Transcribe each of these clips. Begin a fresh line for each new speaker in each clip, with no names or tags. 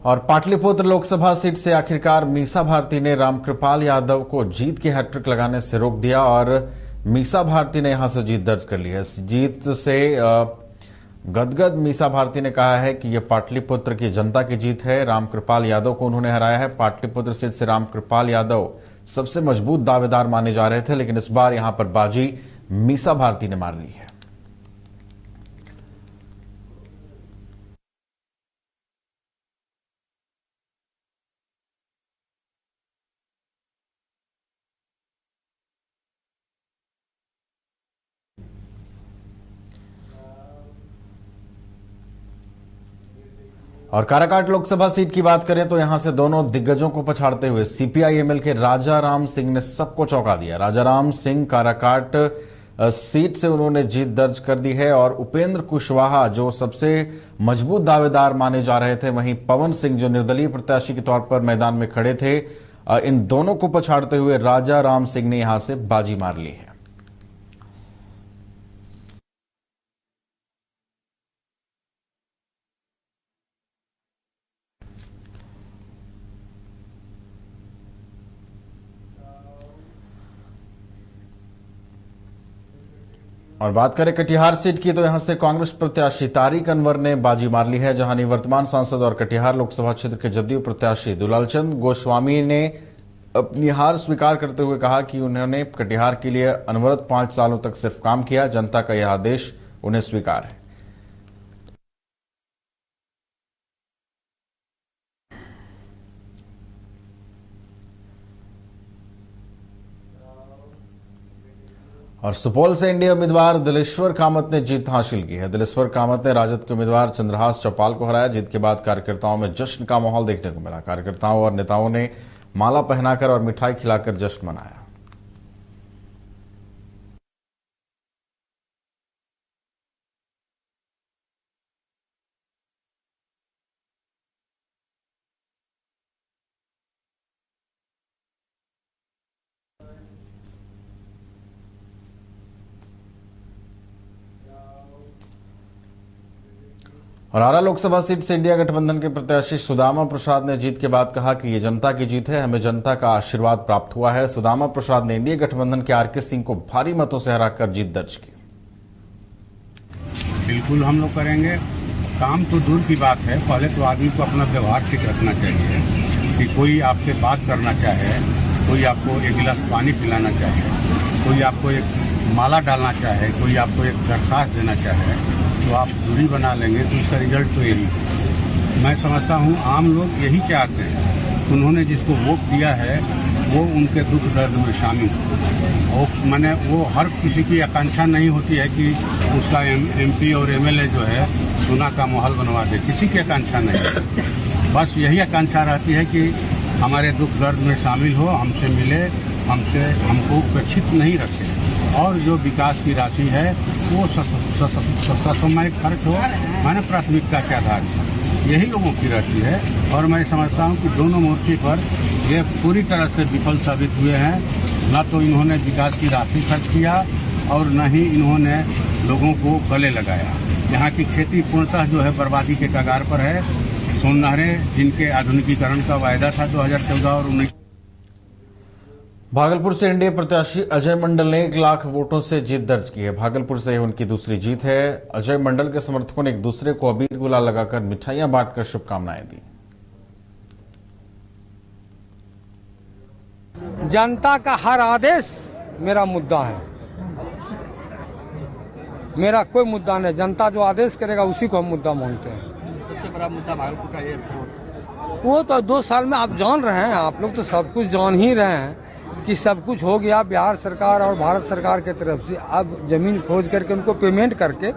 और पाटलिपुत्र लोकसभा सीट से आखिरकार मीसा भारती ने रामकृपाल यादव को जीत की हैट्रिक लगाने से रोक दिया और मीसा भारती ने यहां से जीत दर्ज कर ली है। जीत से गदगद मीसा भारती ने कहा है कि यह पाटलिपुत्र की जनता की जीत है। रामकृपाल यादव को उन्होंने हराया है। पाटलिपुत्र सीट से रामकृपाल यादव सबसे मजबूत दावेदार माने जा रहे थे, लेकिन इस बार यहां पर बाजी मीसा भारती ने मार ली है। और काराकाट लोकसभा सीट की बात करें तो यहां से दोनों दिग्गजों को पछाड़ते हुए सीपीआई-एमएल के राजा राम सिंह ने सबको चौंका दिया। राजा राम सिंह काराकाट सीट से उन्होंने जीत दर्ज कर दी है और उपेंद्र कुशवाहा जो सबसे मजबूत दावेदार माने जा रहे थे, वहीं पवन सिंह जो निर्दलीय प्रत्याशी के तौर पर मैदान में खड़े थे, इन दोनों को पछाड़ते हुए राजा राम सिंह ने यहां से बाजी मार ली है। और बात करें कटिहार सीट की तो यहां से कांग्रेस प्रत्याशी तारिक अनवर ने बाजी मार ली है, जहां निवर्तमान सांसद और कटिहार लोकसभा क्षेत्र के जदयू प्रत्याशी दुलालचंद गोस्वामी ने अपनी हार स्वीकार करते हुए कहा कि उन्होंने कटिहार के लिए अनवरत 5 सालों तक सिर्फ काम किया। जनता का यह आदेश उन्हें स्वीकार है। और सुपौल से एनडीए उम्मीदवार दिलेश्वर कामत ने जीत हासिल की है। दिलेश्वर कामत ने राजद के उम्मीदवार चंद्रहास चौपाल को हराया। जीत के बाद कार्यकर्ताओं में जश्न का माहौल देखने को मिला। कार्यकर्ताओं और नेताओं ने माला पहनाकर और मिठाई खिलाकर जश्न मनाया। और आरा लोकसभा सीट से इंडिया गठबंधन के प्रत्याशी सुदामा प्रसाद ने जीत के बाद कहा कि ये जनता की जीत है, हमें जनता का आशीर्वाद प्राप्त हुआ है। सुदामा प्रसाद ने इंडिया गठबंधन के आरके सिंह को भारी मतों से हराकर जीत दर्ज की।
बिल्कुल हम लोग करेंगे। काम तो दूर की बात है, पहले तो आदमी को अपना व्यवहार ठीक रखना चाहिए कि कोई आपसे बात करना चाहे, कोई आपको एक गिलास पानी पिलाना चाहे, कोई आपको एक माला डालना चाहे, कोई आपको एक दरख्वास्त देना चाहे, तो आप दूरी बना लेंगे तो उसका रिजल्ट तो यही है। मैं समझता हूँ आम लोग यही चाहते हैं। उन्होंने जिसको वोट दिया है वो उनके दुख दर्द में शामिल हो। मैंने वो हर किसी की आकांक्षा नहीं होती है कि उसका एमपी और एमएलए जो है सोना का महल बनवा दे, किसी की आकांक्षा नहीं। बस यही आकांक्षा रहती है कि हमारे दुख दर्द में शामिल हो, हमसे मिले, हमको उपेक्षित नहीं रखे और जो विकास की राशि है वो ससमय खर्च हो, माने प्राथमिकता के आधार पर, यही लोगों की रहती है। और मैं समझता हूँ कि दोनों मोर्चे पर ये पूरी तरह से विफल साबित हुए हैं। न तो इन्होंने विकास की राशि खर्च किया और न ही इन्होंने लोगों को गले लगाया। यहाँ की खेती पूर्णतः जो है बर्बादी के कगार पर है। सोन नहरें जिनके आधुनिकीकरण का वायदा था 2014 और 19।
भागलपुर से एनडीए प्रत्याशी अजय मंडल ने 1 लाख वोटों से जीत दर्ज की है। भागलपुर से उनकी दूसरी जीत है। अजय मंडल के समर्थकों ने एक दूसरे को अबीर गुलाल लगाकर मिठाइयां बांटकर शुभकामनाएं दी।
जनता का हर आदेश मेरा मुद्दा है, मेरा कोई मुद्दा नहीं। जनता जो आदेश करेगा उसी को हम मुद्दा मानते हैं।
सबसे बड़ा मुद्दा भागलपुर का एयरपोर्ट,
वो तो 2 साल में आप जान रहे हैं, आप लोग तो सब कुछ जान ही रहे हैं कि सब कुछ हो गया बिहार सरकार और भारत सरकार की तरफ से। अब जमीन खोज करके उनको पेमेंट करके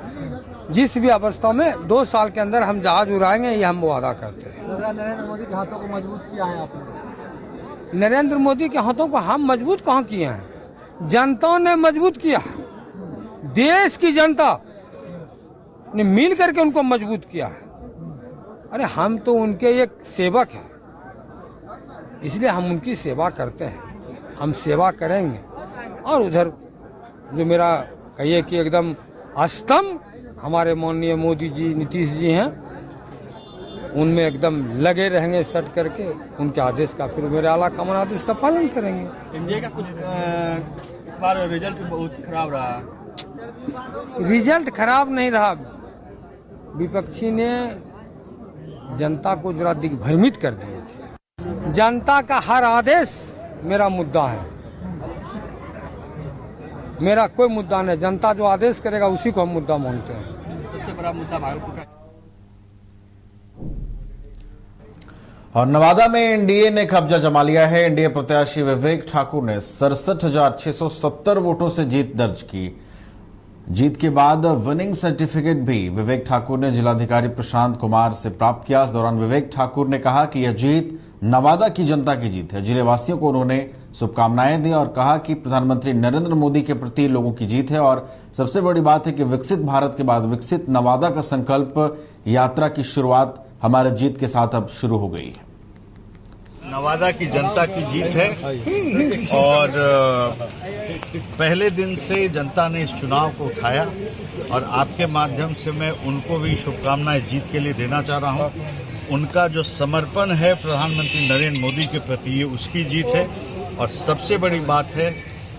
जिस भी अवस्था में 2 साल के अंदर हम जहाज उड़ाएंगे, ये हम वादा करते हैं।
नरेंद्र मोदी के हाथों को मजबूत किया है आपने।
नरेंद्र मोदी के हाथों को हम मजबूत कहाँ किए हैं, जनता ने मजबूत किया है। देश की जनता ने मिल करके उनको मजबूत किया है। अरे हम तो उनके एक सेवक हैं, इसलिए हम उनकी सेवा करते हैं, हम सेवा करेंगे। और उधर जो मेरा कहिए कि एकदम स्तंभ हमारे माननीय मोदी जी, नीतीश जी हैं, उनमें एकदम लगे रहेंगे सट करके, उनके आदेश का, फिर मेरे आला कमान आदेश का पालन करेंगे।
एनडीए का कुछ इस बार रिजल्ट भी बहुत खराब रहा।
रिजल्ट खराब नहीं रहा, विपक्षी ने जनता को जरा दिग्भ्रमित कर दिए थे। जनता का हर आदेश मेरा मुद्दा है, मेरा कोई मुद्दा नहीं। जनता जो आदेश करेगा उसी को हम मुद्दा मानते हैं।
सबसे बड़ा मुद्दा भागलपुर का।
और नवादा में एनडीए ने कब्जा जमा लिया है। एनडीए प्रत्याशी विवेक ठाकुर ने 67,670 वोटों से जीत दर्ज की। जीत के बाद विनिंग सर्टिफिकेट भी विवेक ठाकुर ने जिलाधिकारी प्रशांत कुमार से प्राप्त किया। इस दौरान विवेक ठाकुर ने कहा कि यह जीत नवादा की जनता की जीत है। जिले वासियों को उन्होंने शुभकामनाएं दी और कहा कि प्रधानमंत्री नरेंद्र मोदी के प्रति लोगों की जीत है और सबसे बड़ी बात है कि विकसित भारत के बाद विकसित नवादा का संकल्प यात्रा की शुरुआत हमारे जीत के साथ अब शुरू हो गई है।
नवादा की जनता की जीत है और पहले दिन से जनता ने इस चुनाव को उठाया और आपके माध्यम से मैं उनको भी शुभकामनाएं जीत के लिए देना चाह रहा हूं। उनका जो समर्पण है प्रधानमंत्री नरेंद्र मोदी के प्रति, ये उसकी जीत है और सबसे बड़ी बात है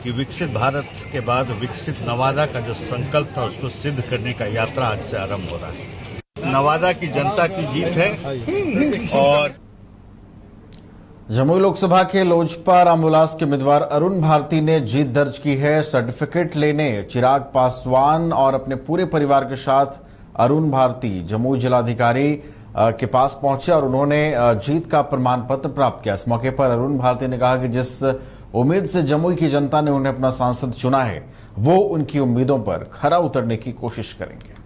कि विकसित भारत के बाद विकसित नवादा का जो संकल्प था उसको सिद्ध करने का यात्रा आज से आरंभ हो रहा है। नवादा की जनता की जीत है। और
जमुई लोकसभा के लोजपा रामविलास के उम्मीदवार अरुण भारती ने जीत दर्ज की है। सर्टिफिकेट लेने चिराग पासवान और अपने पूरे परिवार के साथ अरुण भारती जमुई जिलाधिकारी के पास पहुंचे और उन्होंने जीत का प्रमाण पत्र प्राप्त किया। इस मौके पर अरुण भारती ने कहा कि जिस उम्मीद से जमुई की जनता ने उन्हें अपना सांसद चुना है, वो उनकी उम्मीदों पर खरा उतरने की कोशिश करेंगे।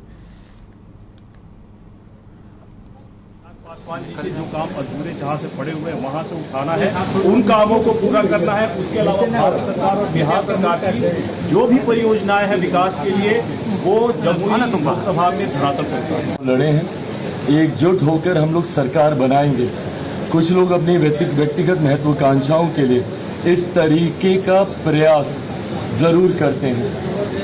पासवान जी के जो काम अधूरे जहां से पड़े हुए हैं वहां से उठाना है, उन कामों को पूरा करना है। उसके अलावा भारत सरकार और बिहार सरकार की जो भी परियोजनाएं हैं विकास के लिए, वो जमुई लोकसभा में धरातल पर
लड़े हैं। एकजुट होकर हम लोग सरकार बनाएंगे। कुछ लोग अपनी व्यक्तिगत महत्वाकांक्षाओं के लिए इस तरीके का प्रयास जरूर करते हैं,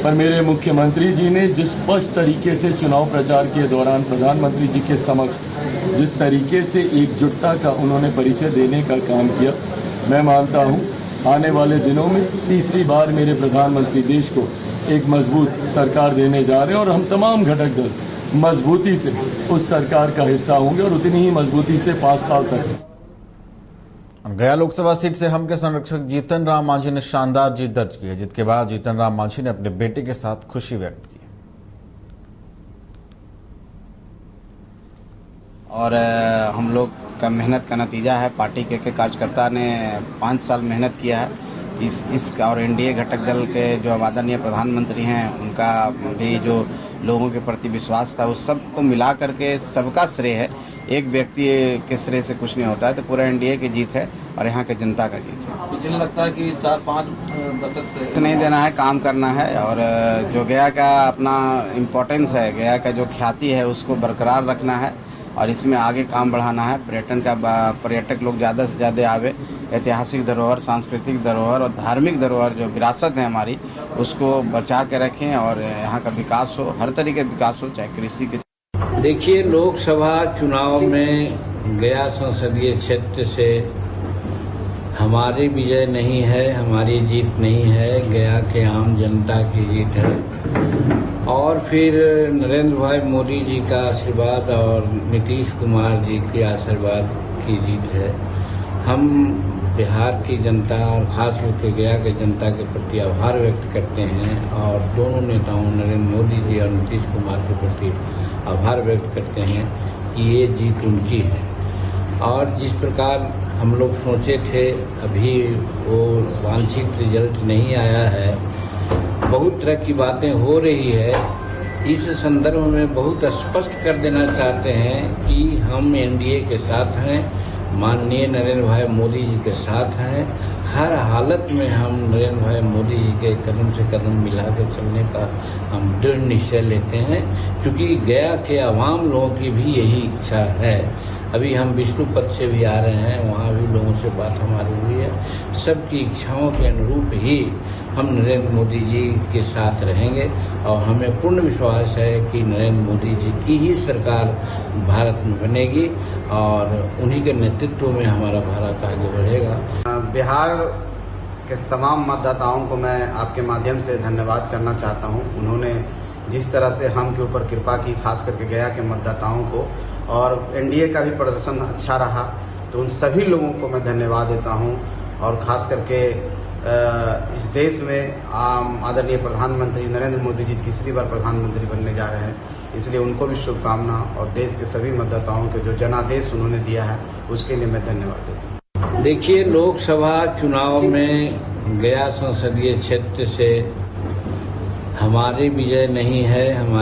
पर मेरे मुख्यमंत्री जी ने जिस स्पष्ट तरीके से चुनाव प्रचार के दौरान प्रधानमंत्री जी के समक्ष जिस तरीके से एकजुटता का उन्होंने परिचय देने का काम किया, मैं मानता हूं आने वाले दिनों में तीसरी बार मेरे प्रधानमंत्री देश को एक मजबूत सरकार देने जा रहे हैं और हम तमाम घटक दल मजबूती से उस सरकार का हिस्सा होंगे और उतनी ही मजबूती से 5 साल तक।
गया लोकसभा सीट से हम के संरक्षक जीतन राम मांझी ने शानदार जीत दर्ज की है। जीत के बाद जीतन राम मांझी ने अपने बेटे के साथ खुशी व्यक्त की
और हम लोग का मेहनत का नतीजा है। पार्टी के कार्यकर्ता ने 5 साल मेहनत किया है इस और एनडीए घटक दल के जो आदरणीय प्रधानमंत्री हैं उनका भी जो लोगों के प्रति विश्वास था, उस सब को मिला करके सबका श्रेय है। एक व्यक्ति के श्रेय से कुछ नहीं होता है, तो पूरा एनडीए की जीत है और यहाँ के जनता का जीत है।
मुझे लगता है कि 4-5 दशक से
नहीं देना है, काम करना है और जो गया का अपना इम्पोर्टेंस है, गया का जो ख्याति है उसको बरकरार रखना है और इसमें आगे काम बढ़ाना है। पर्यटक लोग ज़्यादा से ज़्यादा आवे, ऐतिहासिक धरोहर, सांस्कृतिक धरोहर और धार्मिक धरोहर जो विरासत है हमारी, उसको बचा के रखें और यहाँ का विकास हो, हर तरीके का विकास हो, चाहे कृषि के।
देखिए, लोकसभा चुनाव में गया संसदीय क्षेत्र से हमारी विजय नहीं है, हमारी जीत नहीं है, गया के आम जनता की जीत है और फिर नरेंद्र भाई मोदी जी का आशीर्वाद और नीतीश कुमार जी के आशीर्वाद की जीत है। हम बिहार की जनता और खास करके गया के जनता के प्रति आभार व्यक्त करते हैं और दोनों नेताओं नरेंद्र मोदी जी और नीतीश कुमार के प्रति आभार व्यक्त करते हैं कि ये जीत उनकी है। और जिस प्रकार हम लोग सोचे थे, अभी वो वांछित रिजल्ट नहीं आया है, बहुत तरह की बातें हो रही है। इस संदर्भ में बहुत स्पष्ट कर देना चाहते हैं कि हम एनडीए के साथ हैं, माननीय नरेंद्र भाई मोदी जी के साथ हैं। हर हालत में हम नरेंद्र भाई मोदी जी के कदम से कदम मिलाकर चलने का हम दृढ़ निश्चय लेते हैं, क्योंकि गया के आवाम लोगों की भी यही इच्छा है। अभी हम विष्णुपद से भी आ रहे हैं, वहाँ भी लोगों से बात हमारी हुई है। सबकी इच्छाओं के अनुरूप ही हम नरेंद्र मोदी जी के साथ रहेंगे और हमें पूर्ण विश्वास है कि नरेंद्र मोदी जी की ही सरकार भारत में बनेगी और उन्हीं के नेतृत्व में हमारा भारत आगे बढ़ेगा।
बिहार के तमाम मतदाताओं को मैं आपके माध्यम से धन्यवाद करना चाहता हूं। उन्होंने जिस तरह से हम के ऊपर कृपा की, खास करके गया के मतदाताओं को, और एनडीए का भी प्रदर्शन अच्छा रहा, तो उन सभी लोगों को मैं धन्यवाद देता हूं। और खास करके इस देश में आदरणीय प्रधानमंत्री नरेंद्र मोदी जी तीसरी बार प्रधानमंत्री बनने जा रहे हैं, इसलिए उनको भी शुभकामना और देश के सभी मतदाताओं को जो जनादेश उन्होंने दिया है उसके लिए मैं धन्यवाद देता हूँ।
देखिए, लोकसभा चुनाव में गया संसदीय क्षेत्र से हमारी विजय नहीं है, हमारी